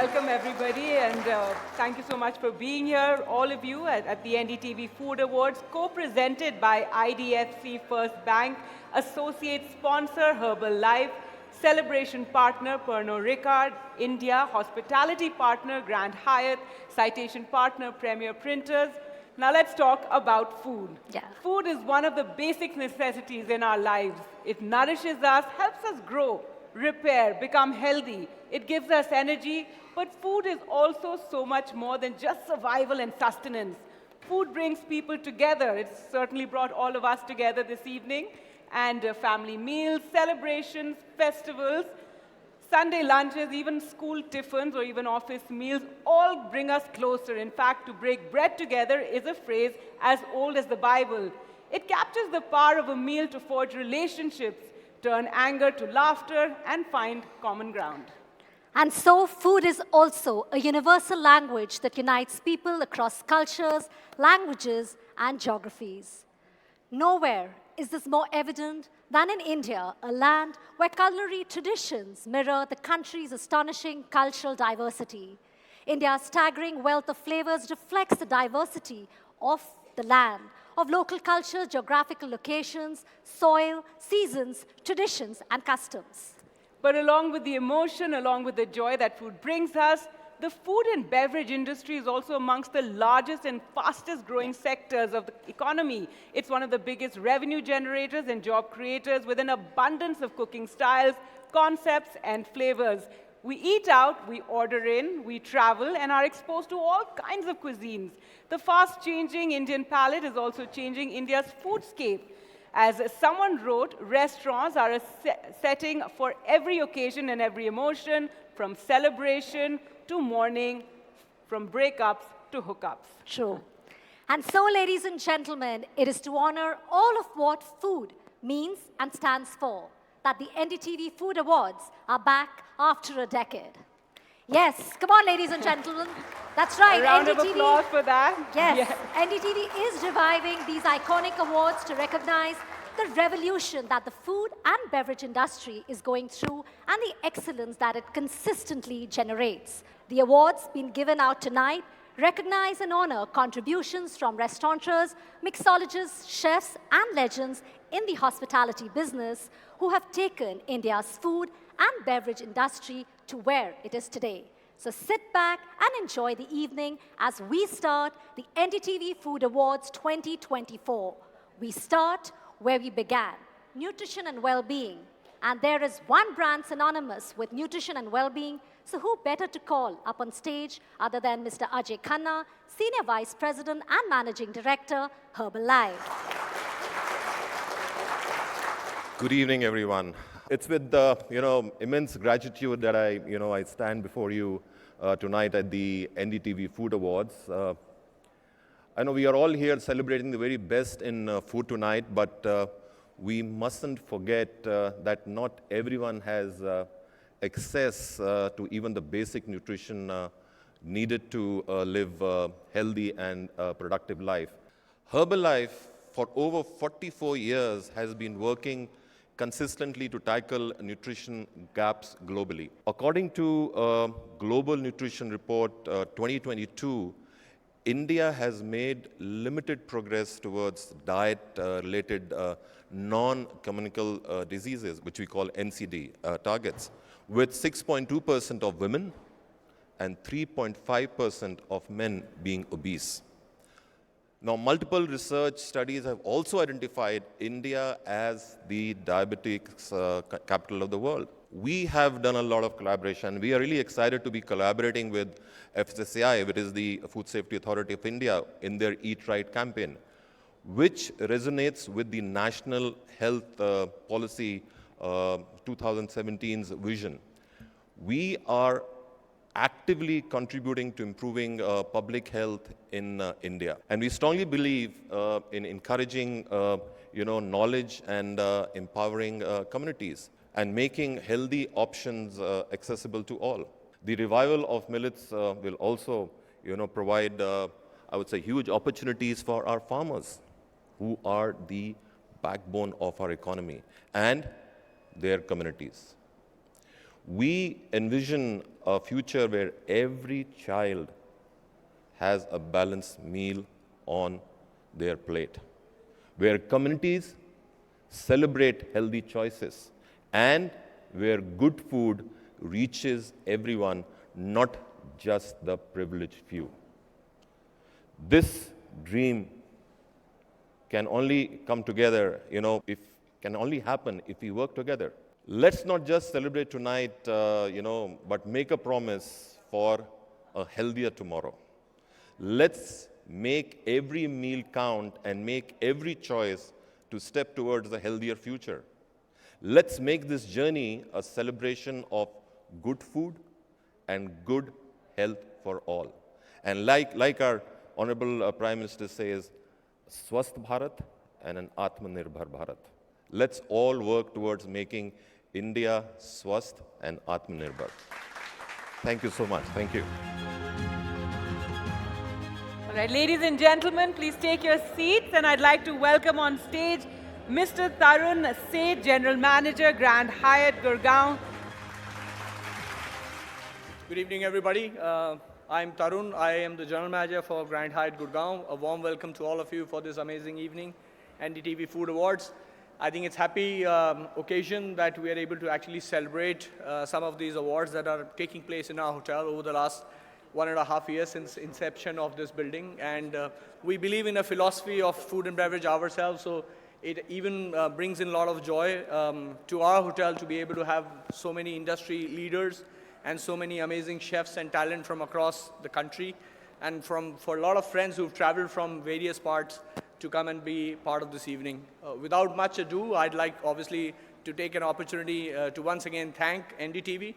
Welcome, everybody, and thank you so much for being here, all of you, at the NDTV Food Awards, co-presented by IDFC First Bank, associate sponsor Herbalife, celebration partner Pernod Ricard, India, hospitality partner Grand Hyatt, citation partner Premier Printers. Now let's talk about food. Yeah. Food is one of the basic necessities in our lives. It nourishes us, helps us grow, repair, become healthy. It gives us energy, but food is also so much more than just survival and sustenance. Food brings people together. It's certainly brought all of us together this evening. And family meals, celebrations, festivals, Sunday lunches, even school tiffins or even office meals, all bring us closer. In fact, to break bread together is a phrase as old as the Bible. It captures the power of a meal to forge relationships, turn anger to laughter, and find common ground. And so food is also a universal language that unites people across cultures, languages, and geographies. Nowhere is this more evident than in India, a land where culinary traditions mirror the country's astonishing cultural diversity. India's staggering wealth of flavors reflects the diversity of the land, of local culture, geographical locations, soil, seasons, traditions, and customs. But along with the emotion, along with the joy that food brings us, the food and beverage industry is also amongst the largest and fastest growing sectors of the economy. It's one of the biggest revenue generators and job creators with an abundance of cooking styles, concepts, and flavors. We eat out, we order in, we travel, and are exposed to all kinds of cuisines. The fast-changing Indian palate is also changing India's foodscape. As someone wrote, restaurants are a setting for every occasion and every emotion, from celebration to mourning, from breakups to hookups. True. And so, ladies and gentlemen, it is to honor all of what food means and stands for that the NDTV Food Awards are back after a decade. Yes, come on, ladies and gentlemen. That's right. A round of applause for that. Yes, NDTV is reviving these iconic awards to recognize the revolution that the food and beverage industry is going through and the excellence that it consistently generates. The awards being given out tonight recognize and honor contributions from restaurateurs, mixologists, chefs, and legends in the hospitality business who have taken India's food and beverage industry to where it is today. So sit back and enjoy the evening as we start the NDTV Food Awards 2024. We start where we began, nutrition and well-being. And there is one brand synonymous with nutrition and well-being, so who better to call up on stage other than Mr. Ajay Khanna, Senior Vice President and Managing Director, Herbalife. Good evening, everyone. It's with immense gratitude that I stand before you tonight at the NDTV Food Awards. I know we are all here celebrating the very best in food tonight, but we mustn't forget that not everyone has access to even the basic nutrition needed to live a healthy and productive life. Herbalife, for over 44 years, has been working consistently to tackle nutrition gaps globally. According to Global Nutrition Report 2022, India has made limited progress towards diet-related non-communicable diseases, which we call NCD targets, with 6.2% of women and 3.5% of men being obese. Now, multiple research studies have also identified India as the diabetics capital of the world. We have done a lot of collaboration. We are really excited to be collaborating with FSSAI, which is the Food Safety Authority of India, in their Eat Right campaign, which resonates with the National Health Policy 2017's vision. We are actively contributing to improving public health in India. And we strongly believe in encouraging knowledge and empowering communities and making healthy options accessible to all. The revival of millets will also provide, I would say, huge opportunities for our farmers, who are the backbone of our economy, and their communities. We envision a future where every child has a balanced meal on their plate, where communities celebrate healthy choices, and where good food reaches everyone, not just the privileged few. This dream can only come together, can only happen if we work together. Let's not just celebrate tonight, but make a promise for a healthier tomorrow. Let's make every meal count and make every choice to step towards a healthier future. Let's make this journey a celebration of good food and good health for all. And like our Honorable Prime Minister says, Swasth Bharat and an Atmanirbhar Bharat. Let's all work towards making India Swasth and Atmanirbhar. Thank you so much. Thank you. All right, ladies and gentlemen, please take your seats, and I'd like to welcome on stage Mr. Tarun Seth, General Manager, Grand Hyatt, Gurgaon. Good evening, everybody. I'm Tarun. I am the General Manager for Grand Hyatt, Gurgaon. A warm welcome to all of you for this amazing evening, NDTV Food Awards. I think it's a happy occasion that we are able to actually celebrate some of these awards that are taking place in our hotel over the last 1.5 years since inception of this building. And we believe in a philosophy of food and beverage ourselves, so it even brings in a lot of joy to our hotel to be able to have so many industry leaders and so many amazing chefs and talent from across the country, and for a lot of friends who've traveled from various parts to come and be part of this evening. Without much ado, I'd like obviously to take an opportunity to once again thank NDTV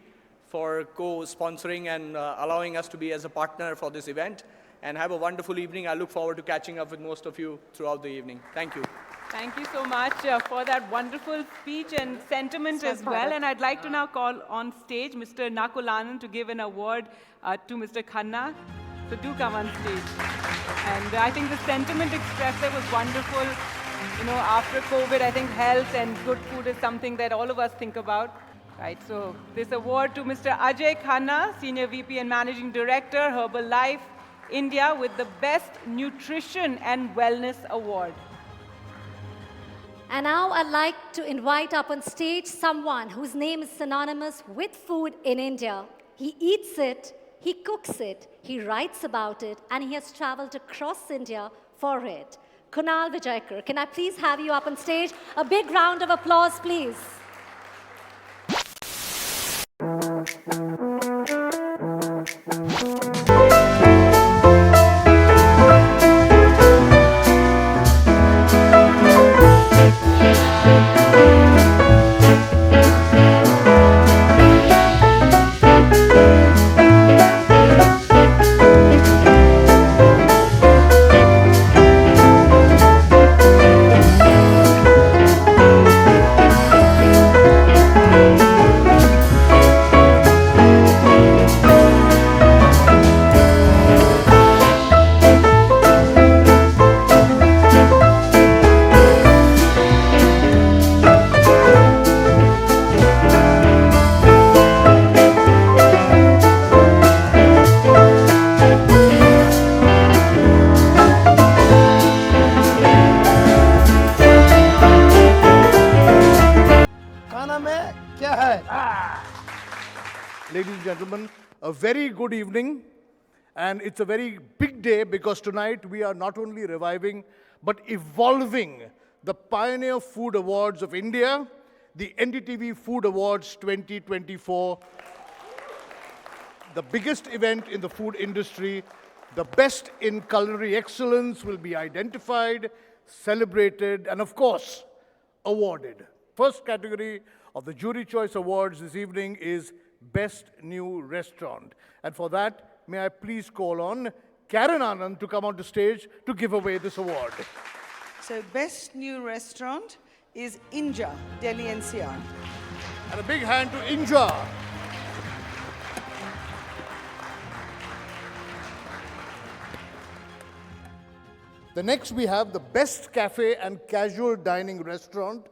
for co-sponsoring and allowing us to be as a partner for this event. And have a wonderful evening. I look forward to catching up with most of you throughout the evening. Thank you. Thank you so much for that wonderful speech and sentiment as well. And I'd like to now call on stage Mr. Nakulanan to give an award to Mr. Khanna. So do come on stage. And I think the sentiment expressed there was wonderful. After COVID, I think health and good food is something that all of us think about. Right, so this award to Mr. Ajay Khanna, Senior VP and Managing Director, Herbalife India, with the Best Nutrition and Wellness Award. And now I'd like to invite up on stage someone whose name is synonymous with food in India. He eats it, he cooks it, he writes about it, and he has traveled across India for it. Kunal Vijayakar, can I please have you up on stage? A big round of applause, please. Ladies and gentlemen, a very good evening, and it's a very big day because tonight we are not only reviving but evolving the Pioneer Food Awards of India, the NDTV Food Awards 2024, the biggest event in the food industry. The best in culinary excellence will be identified, celebrated, and of course, awarded. First category of the Jury Choice Awards this evening is Best New Restaurant. And for that, may I please call on Karen Anand to come onto stage to give away this award. So Best New Restaurant is Inja, Delhi NCR. And a big hand to Inja. The next we have the Best Cafe and Casual Dining Restaurant.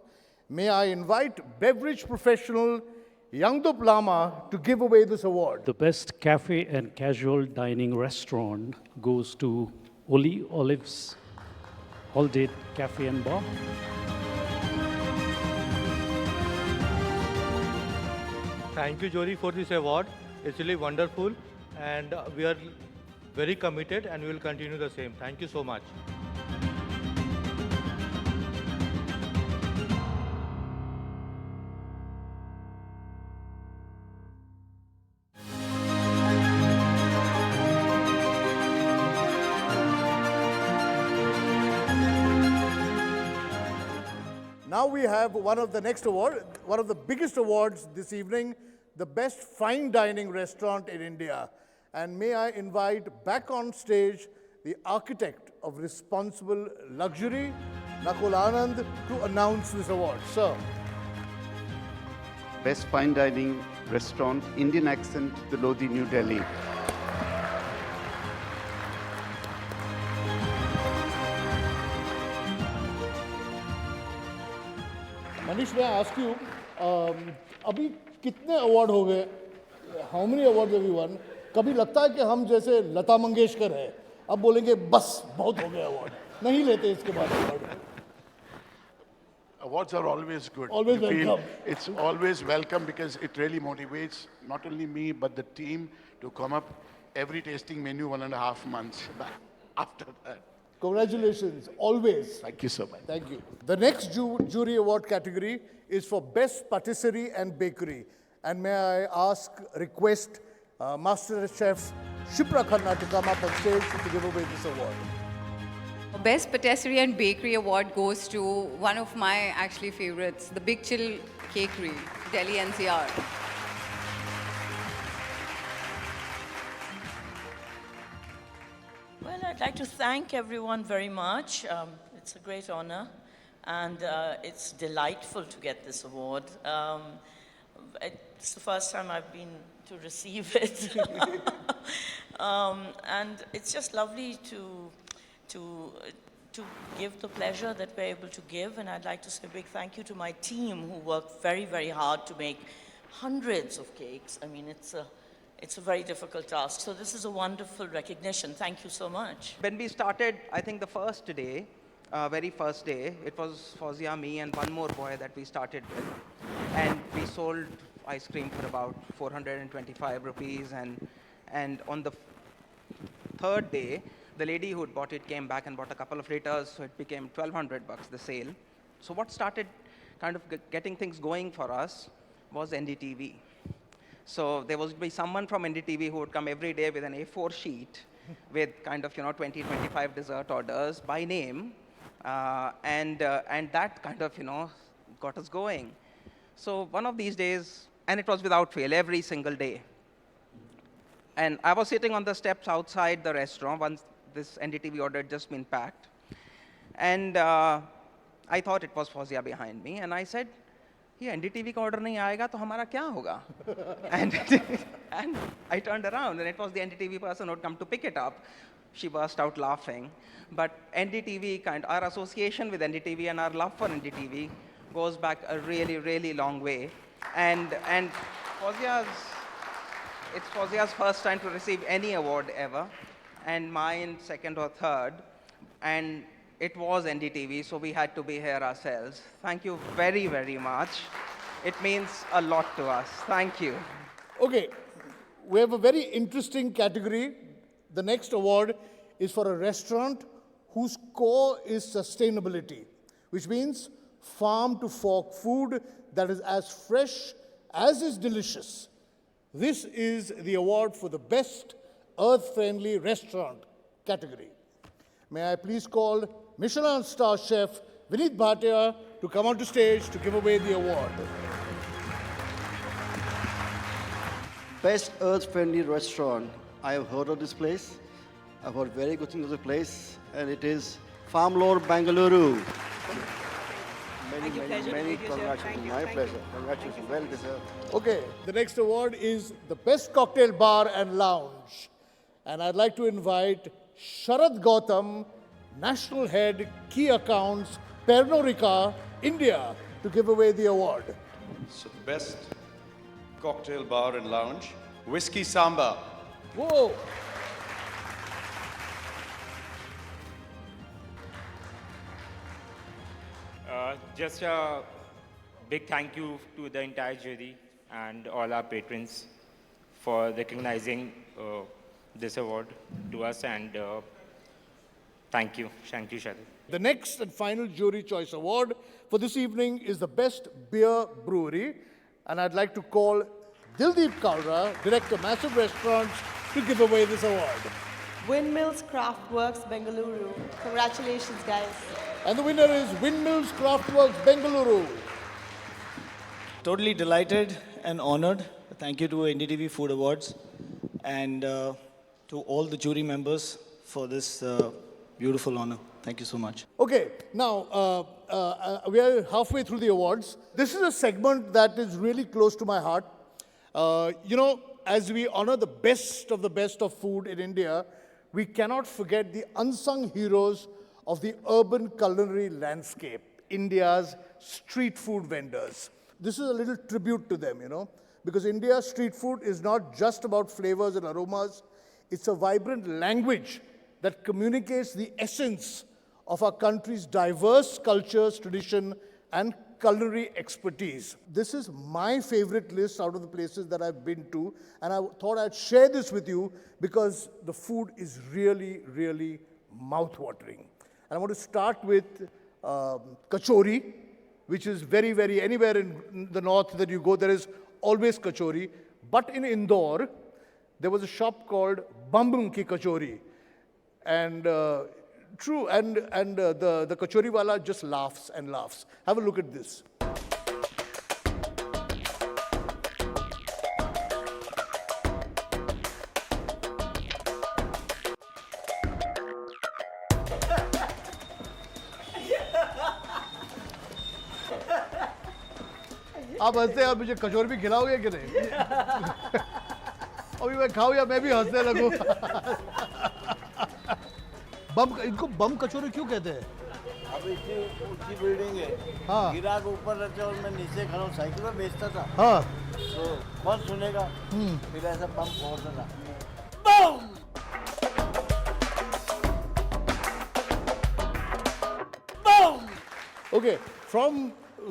May I invite beverage professional Yangdup Lama to give away this award. The best cafe and casual dining restaurant goes to Oli Olives All Day Cafe and Bar. Thank you, Jory, for this award. It's really wonderful, and we are very committed and we will continue the same. Thank you so much. Now we have one of the next award, one of the biggest awards this evening, the best fine dining restaurant in India. And may I invite back on stage the architect of responsible luxury, Nakul Anand, to announce this award. Sir. Best Fine Dining Restaurant, Indian Accent, the Lodi, New Delhi. Manish, may I ask you, अभी कितने award हो गए? How many awards have you won? कभी लगता है कि हम जैसे लता मंगेशकर हैं, अब बोलेंगे बस बहुत हो गए अवार्ड, नहीं लेते इसके बाद award. Awards are always good. Always You feel welcome. It's always welcome because it really motivates not only me but the team to come up every tasting menu 1.5 months after that. Congratulations, always. Thank you so much. Thank you. The next jury award category is for Best Patisserie and Bakery. And may I request Master Chef Shipra Khanna to come up on stage to give away this award. Best Patisserie and Bakery Award goes to one of my actually favorites, the Big Chill Cakery, Delhi NCR. Well, I'd like to thank everyone very much. It's a great honor, and it's delightful to get this award. It's the first time I've been to receive it. And it's just lovely to give the pleasure that we're able to give. And I'd like to say a big thank you to my team who worked very, very hard to make hundreds of cakes. I mean, it's a very difficult task. So this is a wonderful recognition. Thank you so much. When we started, I think the first day, very first day, it was Fozia, me, and one more boy that we started with. And we sold ice cream for about 425 rupees. And on the third day, the lady who had bought it came back and bought a couple of liters, so it became 1,200 bucks, the sale. So what started kind of getting things going for us was NDTV. So there would be someone from NDTV who would come every day with an A4 sheet with kind of, 20, 25 dessert orders by name. And that kind of, got us going. So one of these days, and it was without fail, every single day. And I was sitting on the steps outside the restaurant once this NDTV order had just been packed. And I thought it was Fozia behind me. And I said, ये NDTV का order नहीं आएगा तो हमारा क्या होगा? And I turned around and it was the NDTV person who had come to pick it up. She burst out laughing. But NDTV, our association with NDTV and our love for NDTV goes back a really, really long way. And it's Fozia's first time to receive any award ever, and mine second or third. And it was NDTV, so we had to be here ourselves. Thank you very, very much. It means a lot to us. Thank you. Okay, we have a very interesting category. The next award is for a restaurant whose core is sustainability, which means farm to fork food that is as fresh as is delicious. This is the award for the best earth-friendly restaurant category. May I please call Michelin star chef Vineet Bhatia to come onto stage to give away the award. Best earth-friendly restaurant. I have heard of this place. I've heard very good things of the place, and it is Farm Lord, Bangalore. Many congratulations. My pleasure. Congratulations. Well deserved. Okay, the next award is the best cocktail bar and lounge. And I'd like to invite Sharad Gautam, National Head, Key Accounts, Pernod Ricard, India, to give away the award. So the best Cocktail Bar and Lounge, Whiskey Samba. Whoa! Just a big thank you to the entire jury and all our patrons for recognizing this award to us, and thank you. Thank you, Sharad. The next and final Jury Choice Award for this evening is the Best Beer Brewery. And I'd like to call Dildeep Kalra, Director, Massive Restaurants, to give away this award. Windmills Craftworks, Bengaluru. Congratulations, guys. And the winner is Windmills Craftworks, Bengaluru. Totally delighted and honored. Thank you to NDTV Food Awards and to all the jury members for this beautiful honor. Thank you so much. Okay, now we are halfway through the awards. This is a segment that is really close to my heart. You know, as we honor the best of food in India, we cannot forget the unsung heroes of the urban culinary landscape, India's street food vendors. This is a little tribute to them, you know, because India's street food is not just about flavors and aromas. It's a vibrant language that communicates the essence of our country's diverse cultures, tradition, and culinary expertise. This is my favorite list out of the places that I've been to, and I thought I'd share this with you because the food is really, really mouth-watering. And I want to start with kachori, which is very, very, anywhere in the north that you go, there is always kachori. But in Indore, there was a shop called Bambam Ki Kachori. And true, and the kachori wala just laughs and laughs. Have a look at this. आप हंसते आप मुझे कचौरी भी खिलाओगे कि नहीं? अभी मैं खाऊं या मैं भी हंसने लगूं? बम, इनको बम कचौरी क्यों कहते हैं? अब इतनी ऊंची बिल्डिंग है, हाँ। गिरा के ऊपर रहते और मैं नीचे खड़ा हूँ, साइकिल में बेचता था, हाँ। तो कौन सुनेगा? फिर ऐसा बम फोड़ता था। Boom! Okay,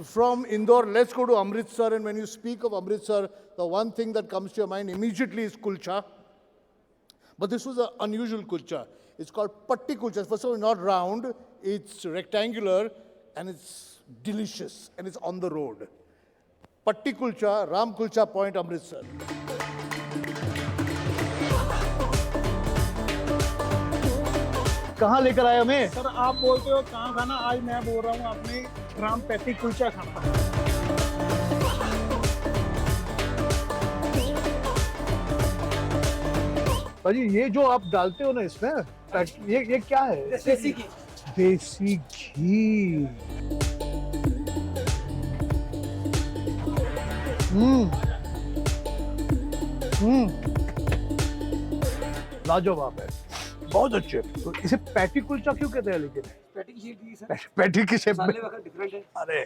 from Indore, let's go to Amritsar. And when you speak of Amritsar, the one thing that comes to your mind immediately is kulcha. But this was an unusual kulcha. It's called patti kulcha. First of all, not round, it's rectangular, and it's delicious, and it's on the road. Patti kulcha, Ram Kulcha Point, Amritsar. कहाँ लेकर आए हमें? Sir आप बोलते हो कहाँ खाना, आज मैं बोल रहा हूँ आपने राम पैटी कुलचा खाना। भाजी ये जो आप डालते हो ना इसमें, ये क्या है? देसी घी। देसी घी। लाजवाब है, बहुत अच्छे। तो इसे पैटी कुलचा क्यों कहते हैं लेकिन? पैटी की शेप में डिफरेंट है। अरे,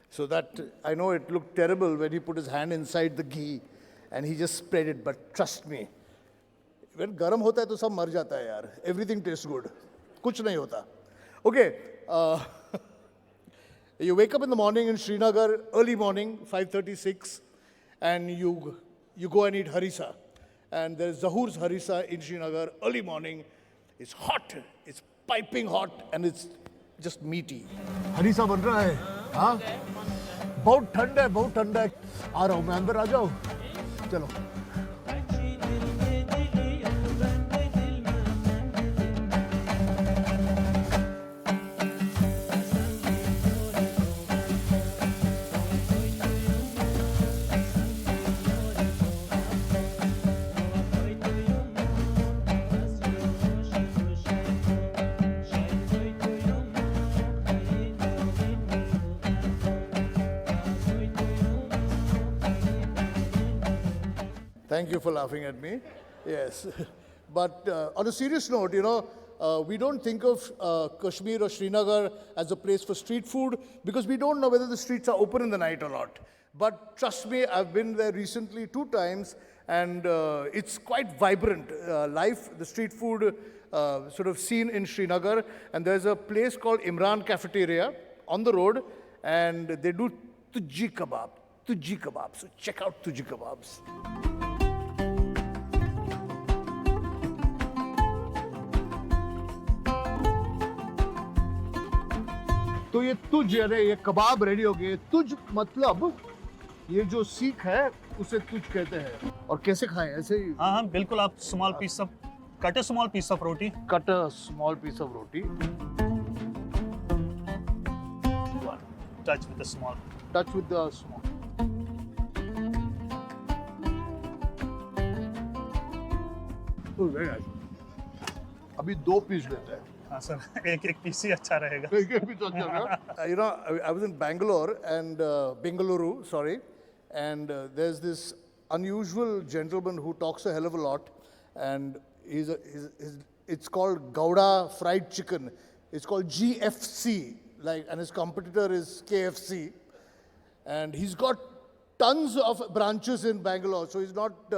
so that I know it looked terrible when he put his hand inside the ghee and he just spread it, but trust me, when गरम होता है तो सब मर जाता है यार. Everything tastes good. कुछ नहीं होता. Okay, you wake up in the morning in Srinagar, early morning, 5:36, and you go and eat harissa. And there's Zahur's harissa in Srinagar, early morning. It's hot, it's piping hot, and it's just meaty. Harees बन रहा है, हाँ? बहुत ठंड है, आ रहा हूँ मैं, अंदर आ जाओ, चलो. Thank you for laughing at me. Yes. But on a serious note, you know, we don't think of Kashmir or Srinagar as a place for street food because we don't know whether the streets are open in the night or not. But trust me, I've been there recently 2 times, and it's quite vibrant. Life, the street food sort of scene in Srinagar. And there's a place called Imran Cafeteria on the road, and they do tujji kebab. Tujji kebab. So check out tujji kebabs. तो ये तुझ अरे ये कबाब ready हो गए. तुझ मतलब ये जो सीख है उसे तुझ कहते हैं. और कैसे खाएं? ऐसे ही? हाँ हाँ बिल्कुल. आप small piece of cut a small piece of roti. Cut a small piece of roti. Touch with the small. Touch with the small. Oh, very nice. अभी 2 पीस लेते हैं. हाँ सर, एक पीस ही अच्छा रहेगा. You know, I was in Bangalore and Bengaluru, sorry, and there's this unusual gentleman who talks a hell of a lot, and it's called Gouda Fried Chicken. It's called GFC, and his competitor is KFC, and he's got tons of branches in Bangalore, so he's not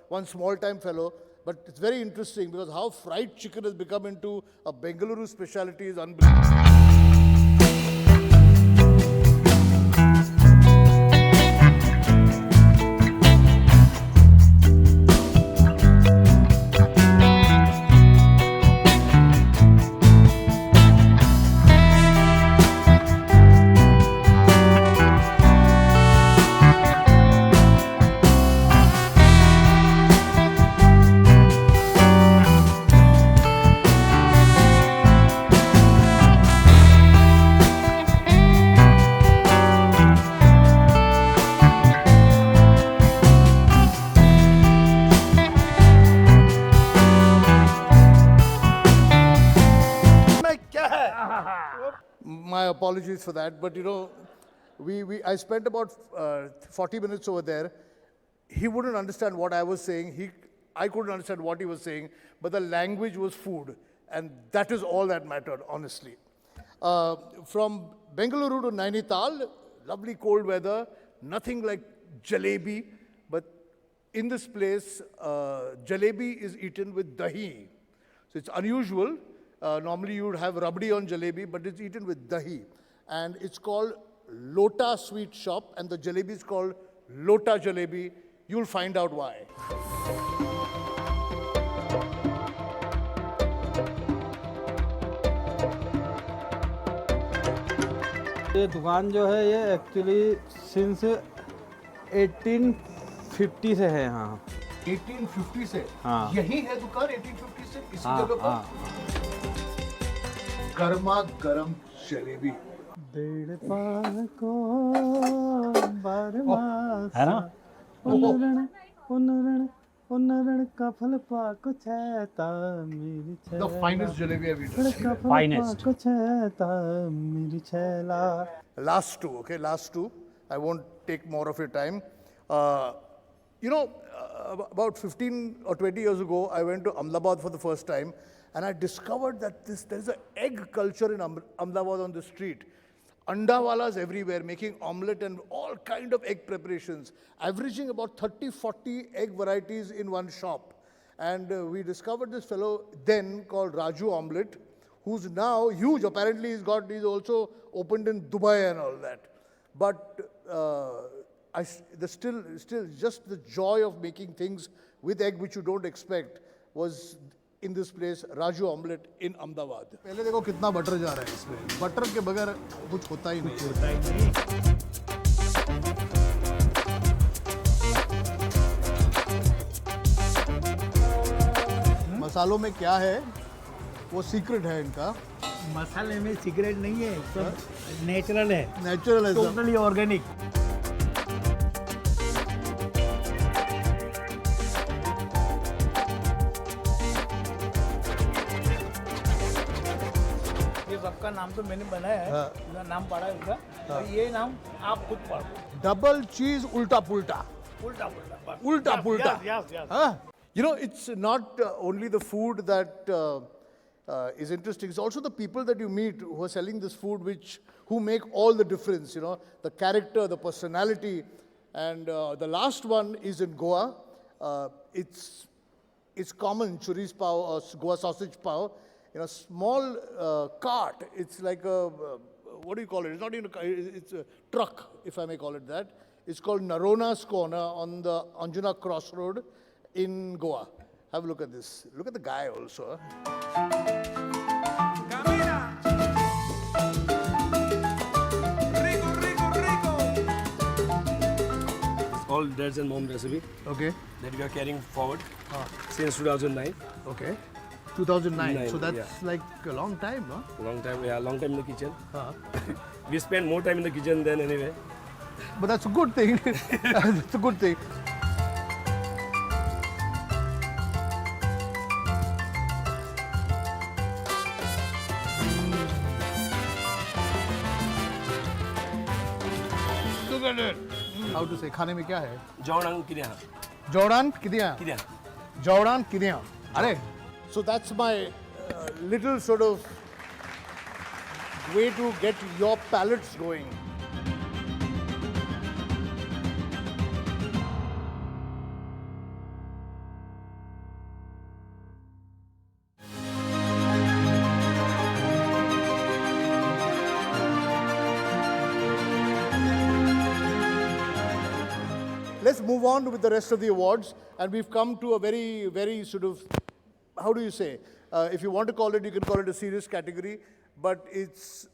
one small-time fellow. But it's very interesting because how fried chicken has become into a Bengaluru specialty is unbelievable. My apologies for that, but you know, I spent about 40 minutes over there. He wouldn't understand what I was saying. I couldn't understand what he was saying, but the language was food, and that is all that mattered, honestly. From Bengaluru to Nainital, lovely cold weather, nothing like jalebi, but in this place, jalebi is eaten with dahi. So it's unusual. Normally you would have rabdi on jalebi, but it's eaten with dahi. And it's called Lota Sweet Shop, and the jalebi is called Lota Jalebi. You'll find out why. ये दुकान जो है ये actually since 1850 से है यहाँ. 1850 से? हाँ. यही है दुकान 1850 से इसी जगह पर? गर्मा गर्म जलेबी. है ना? The finest jalebi I've eaten. Finest. Last two, okay, last two. I won't take more of your time. You know, about 15 or 20 years ago, I went to Ahmedabad for the first time, and I discovered that there's an egg culture in Ahmedabad on the street. Andawalas everywhere, making omelette and all kind of egg preparations, averaging about 30-40 egg varieties in one shop. And we discovered this fellow then called Raju Omelette, who's now huge. Apparently he's also opened in Dubai and all that. But still just the joy of making things with egg which you don't expect was in this place, Raju Omelette in Ahmedabad. पहले देखो कितना butter जा रहा है इसमें. Butter के बगैर कुछ होता ही नहीं. मसालों में क्या है वो सीक्रेट है इनका. मसाले में सीक्रेट नहीं है, सब नेचुरल है. नेचुरल है, टोटली ऑर्गेनिक. सबका नाम तो मैंने बनाया है. हाँ. नाम पढ़ा है उसका. हाँ. तो ये नाम आप खुद पढ़ो. डबल चीज उल्टा पुल्टा. उल्टा पुल्टा. उल्टा पुल्टा. Yes. Huh? You know, it's not only the food that is interesting. It's also the people that you meet who are selling this food who make all the difference, you know. The character, the personality. And the last one is in Goa. It's common, churi's pav or Goa sausage pav, in a small cart. It's like a, what do you call it? It's not even it's a truck, if I may call it that. It's called Narona's Corner on the Anjuna Crossroad in Goa. Have a look at this. Look at the guy also. All dad's and mom recipe. Okay. That we are carrying forward since 2009. Okay. 2009. So that's yeah. like a long time, no? Long time, yeah, long time in the kitchen. We spend more time in the kitchen than anyway. But that's a good thing. That's a good thing. Look at it. How to say? खाने में क्या है? Jordan kidya. Jordan kidya. Kidya. Jordan kidya. Are. So that's my little sort of way to get your palates going. Let's move on with the rest of the awards, and we've come to a very, very sort of, how do you say? If you want to call it, you can call it a serious category, but it's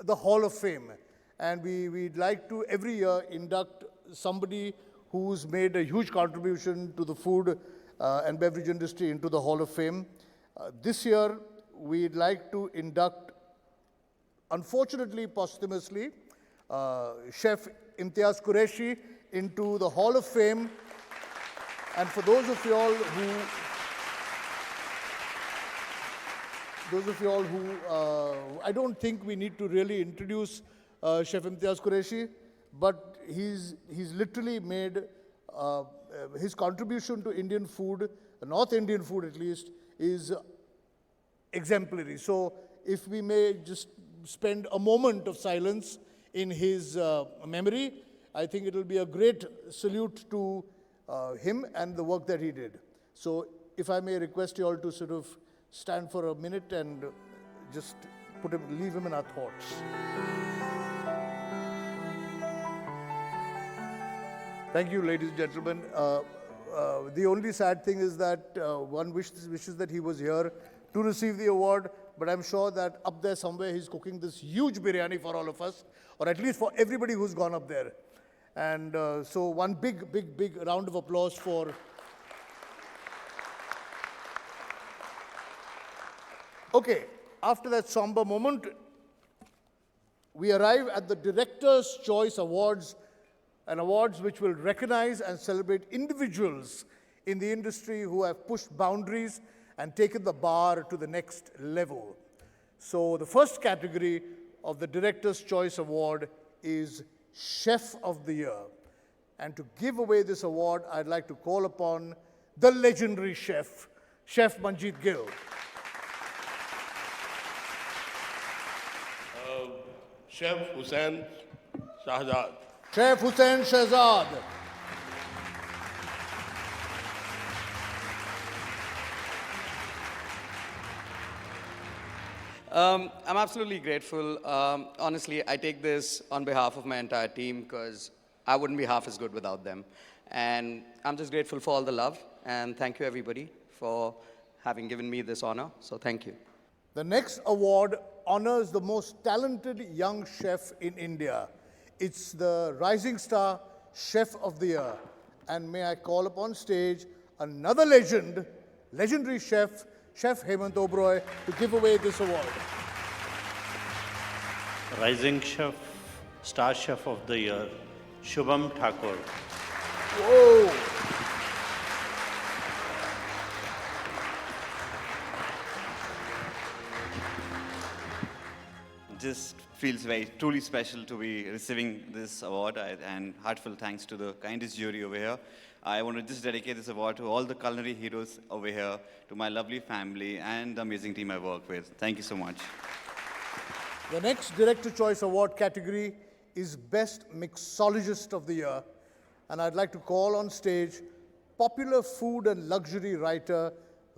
the Hall of Fame. And we'd like to every year induct somebody who's made a huge contribution to the food and beverage industry into the Hall of Fame. This year, we'd like to induct, unfortunately, posthumously, Chef Imtiaz Qureshi into the Hall of Fame. And for those of you all who, I don't think we need to really introduce Chef Imtiaz Qureshi, but he's literally made his contribution to Indian food, North Indian food at least, is exemplary. So if we may just spend a moment of silence in his memory, I think it will be a great salute to him and the work that he did. So if I may request you all to sort of stand for a minute and just leave him in our thoughts. Thank you, ladies and gentlemen. The only sad thing is that one wishes that he was here to receive the award, but I'm sure that up there somewhere he's cooking this huge biryani for all of us, or at least for everybody who's gone up there. And so one big round of applause for... Okay, after that somber moment, we arrive at the Director's Choice Awards, and awards which will recognize and celebrate individuals in the industry who have pushed boundaries and taken the bar to the next level. So the first category of the Director's Choice Award is Chef of the Year. And to give away this award, I'd like to call upon the legendary chef, Chef Manjeet Gill. Chef Hussain Shahzad. Chef Hussain Shahzad. I'm absolutely grateful. Honestly, I take this on behalf of my entire team because I wouldn't be half as good without them. And I'm just grateful for all the love. And thank you, everybody, for having given me this honor. So thank you. The next award honors the most talented young chef in India. It's the Rising Star Chef of the Year. And may I call upon stage another legendary chef, Chef Hemant Oberoi, to give away this award. Rising Chef, Star Chef of the Year, Shubham Thakur. Whoa! Just feels truly special to be receiving this award, and heartfelt thanks to the kindest jury over here. I want to just dedicate this award to all the culinary heroes over here, to my lovely family and the amazing team I work with. Thank you so much. The next Director Choice Award category is Best Mixologist of the Year. And I'd like to call on stage popular food and luxury writer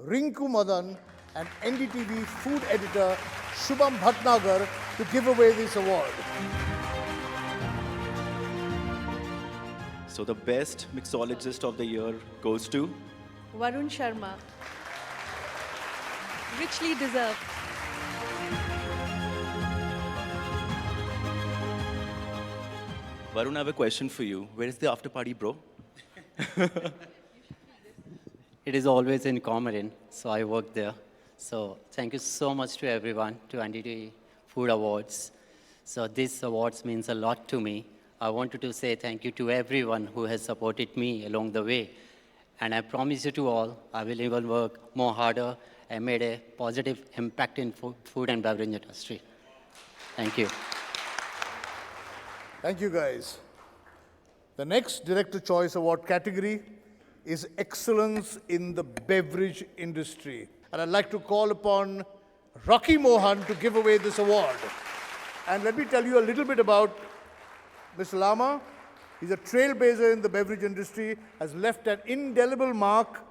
Rinku Madan and NDTV food editor Shubham Bhatnagar to give away this award. So the best mixologist of the year goes to Varun Sharma. Richly deserved. Varun. I have a question for you. Where is the after party, bro? It is always in Comarin, so I work there. So thank you so much to everyone, to NDTV Food Awards. So this awards means a lot to me. I wanted to say thank you to everyone who has supported me along the way. And I promise you to all, I will even work more harder and made a positive impact in food and beverage industry. Thank you. Thank you, guys. The next Director Choice Award category is Excellence in the Beverage Industry. And I'd like to call upon Rocky Mohan to give away this award. And let me tell you a little bit about Mr. Lama. He's a trailblazer in the beverage industry, has left an indelible mark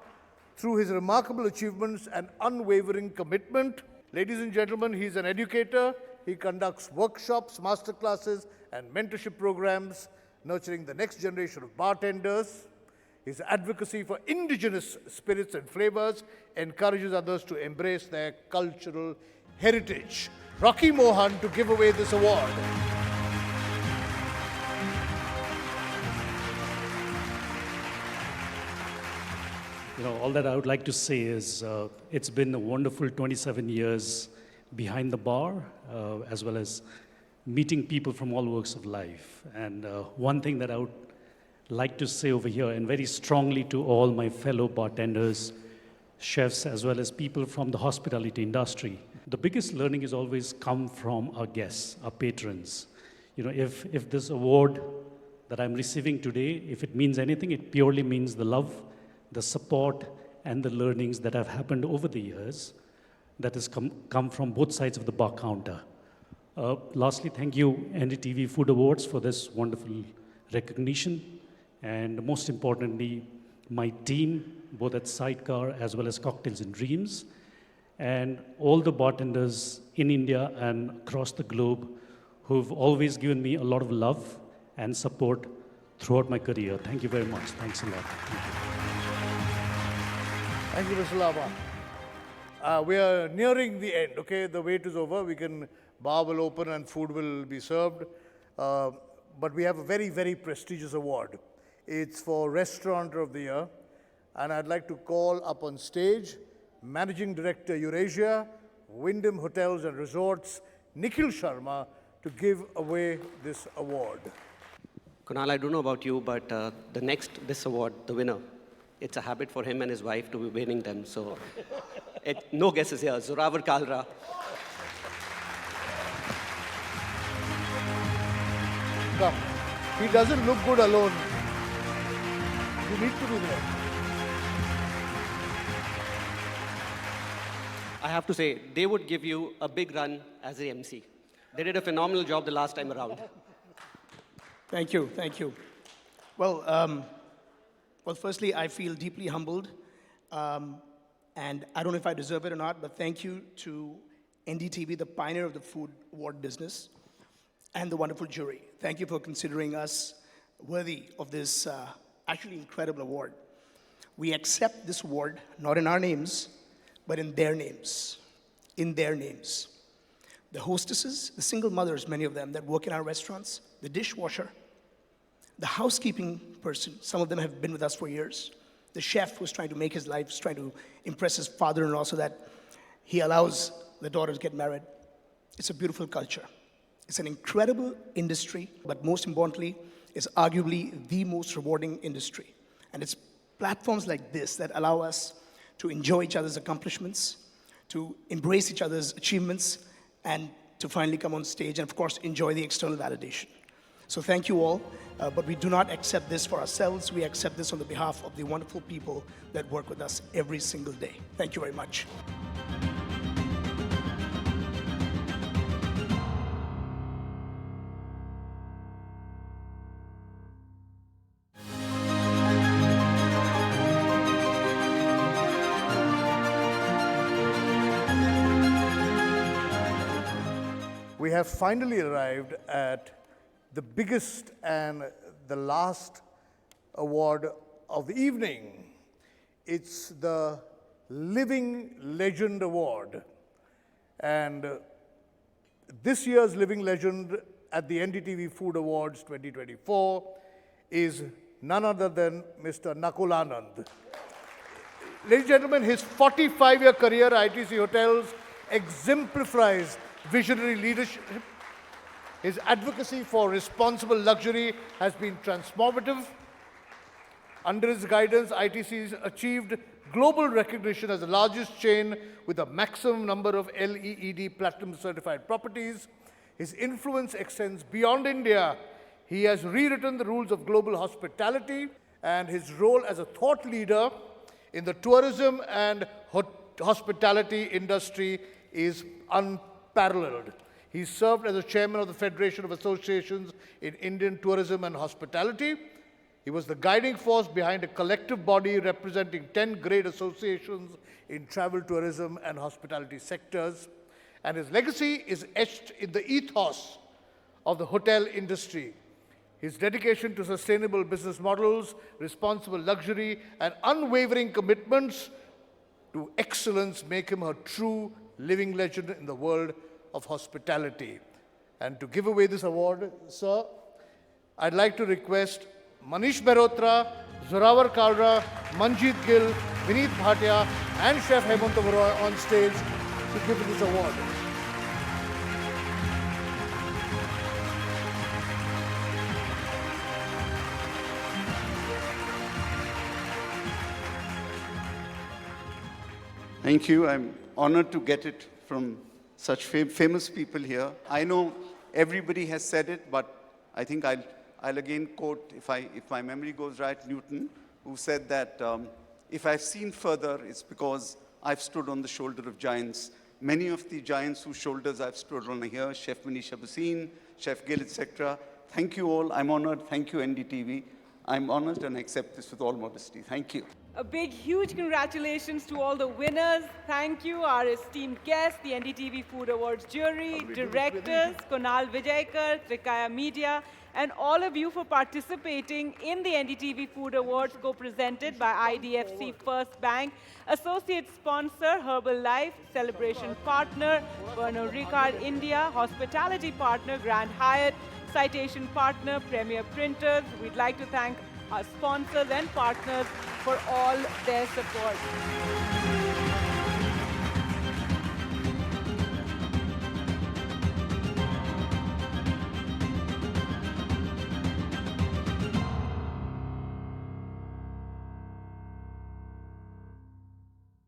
through his remarkable achievements and unwavering commitment. Ladies and gentlemen, he's an educator. He conducts workshops, masterclasses, and mentorship programs, nurturing the next generation of bartenders. His advocacy for indigenous spirits and flavors encourages others to embrace their cultural heritage. Rocky Mohan to give away this award. All that I would like to say is it's been a wonderful 27 years behind the bar, as well as meeting people from all walks of life. And one thing that I would like to say over here, and very strongly to all my fellow bartenders, chefs, as well as people from the hospitality industry, the biggest learning is always come from our guests, our patrons. If this award that I'm receiving today, if it means anything, it purely means the love, the support, and the learnings that have happened over the years that has come from both sides of the bar counter. Lastly, thank you, NDTV Food Awards, for this wonderful recognition. And most importantly, my team, both at Sidecar as well as Cocktails and Dreams, and all the bartenders in India and across the globe who've always given me a lot of love and support throughout my career. Thank you very much. Thanks a lot. Thank you, Mr. Lama. We are nearing the end, okay? The wait is over. Bar will open and food will be served. But we have a very, very prestigious award. It's for Restaurateur of the Year. And I'd like to call up on stage Managing Director Eurasia, Wyndham Hotels and Resorts, Nikhil Sharma, to give away this award. Kunal, I don't know about you, but this award, the winner, it's a habit for him and his wife to be winning them. So no guesses here. Zoravar Kalra. Come. He doesn't look good alone. You need to be there. I have to say, they would give you a big run as the MC. They did a phenomenal job the last time around. Thank you, thank you. Well, firstly, I feel deeply humbled, and I don't know if I deserve it or not, but thank you to NDTV, the pioneer of the food award business, and the wonderful jury. Thank you for considering us worthy of this actually incredible award. We accept this award, not in our names, but in their names. In their names. The hostesses, the single mothers, many of them, that work in our restaurants, the dishwasher, the housekeeping person, some of them have been with us for years, the chef who's trying to make his life, trying to impress his father-in-law so that he allows the daughters to get married. It's a beautiful culture. It's an incredible industry, but most importantly, it's arguably the most rewarding industry. And it's platforms like this that allow us to enjoy each other's accomplishments, to embrace each other's achievements, and to finally come on stage and, of course, enjoy the external validation. So thank you all, but we do not accept this for ourselves. We accept this on the behalf of the wonderful people that work with us every single day. Thank you very much. we have finally arrived at the biggest and the last award of the evening. It's the Living Legend Award. And this year's Living Legend at the NDTV Food Awards 2024 is none other than Mr. Nakul Anand. Ladies and gentlemen, his 45-year career at ITC Hotels exemplifies visionary leadership. His advocacy for responsible luxury has been transformative. Under his guidance, ITC has achieved global recognition as the largest chain with a maximum number of LEED Platinum certified properties. His influence extends beyond India. He has rewritten the rules of global hospitality, and his role as a thought leader in the tourism and hospitality industry is unparalleled. He served as the chairman of the Federation of Associations in Indian Tourism and Hospitality. He was the guiding force behind a collective body representing 10 great associations in travel, tourism, and hospitality sectors. And his legacy is etched in the ethos of the hotel industry. His dedication to sustainable business models, responsible luxury, and unwavering commitments to excellence make him a true living legend in the world of hospitality. And to give away this award, sir, I'd like to request Manish Mehrotra, Zorawar Kalra, Manjeet Gill, Vineet Bhatia, and Chef Hemant Oberoi on stage to give this award. Thank you. I'm honored to get it from such famous people here. I know everybody has said it, but I think I'll again quote, if my memory goes right, Newton, who said that if I've seen further, it's because I've stood on the shoulder of giants. Many of the giants whose shoulders I've stood on here, Chef Manisha Bhasin, Chef Gill, etc. Thank you all. I'm honored. Thank you, NDTV. I'm honored and I accept this with all modesty. Thank you. A big, huge congratulations to all the winners. Thank you, our esteemed guests, the NDTV Food Awards jury, directors, Kunal Vijayakar, Trikaya Media, and all of you for participating in the NDTV Food Awards co-presented by IDFC First Bank, associate sponsor Herbalife, celebration partner Pernod Ricard India, hospitality partner Grand Hyatt, citation partner Premier Printers. We'd like to thank our sponsors and partners for all their support.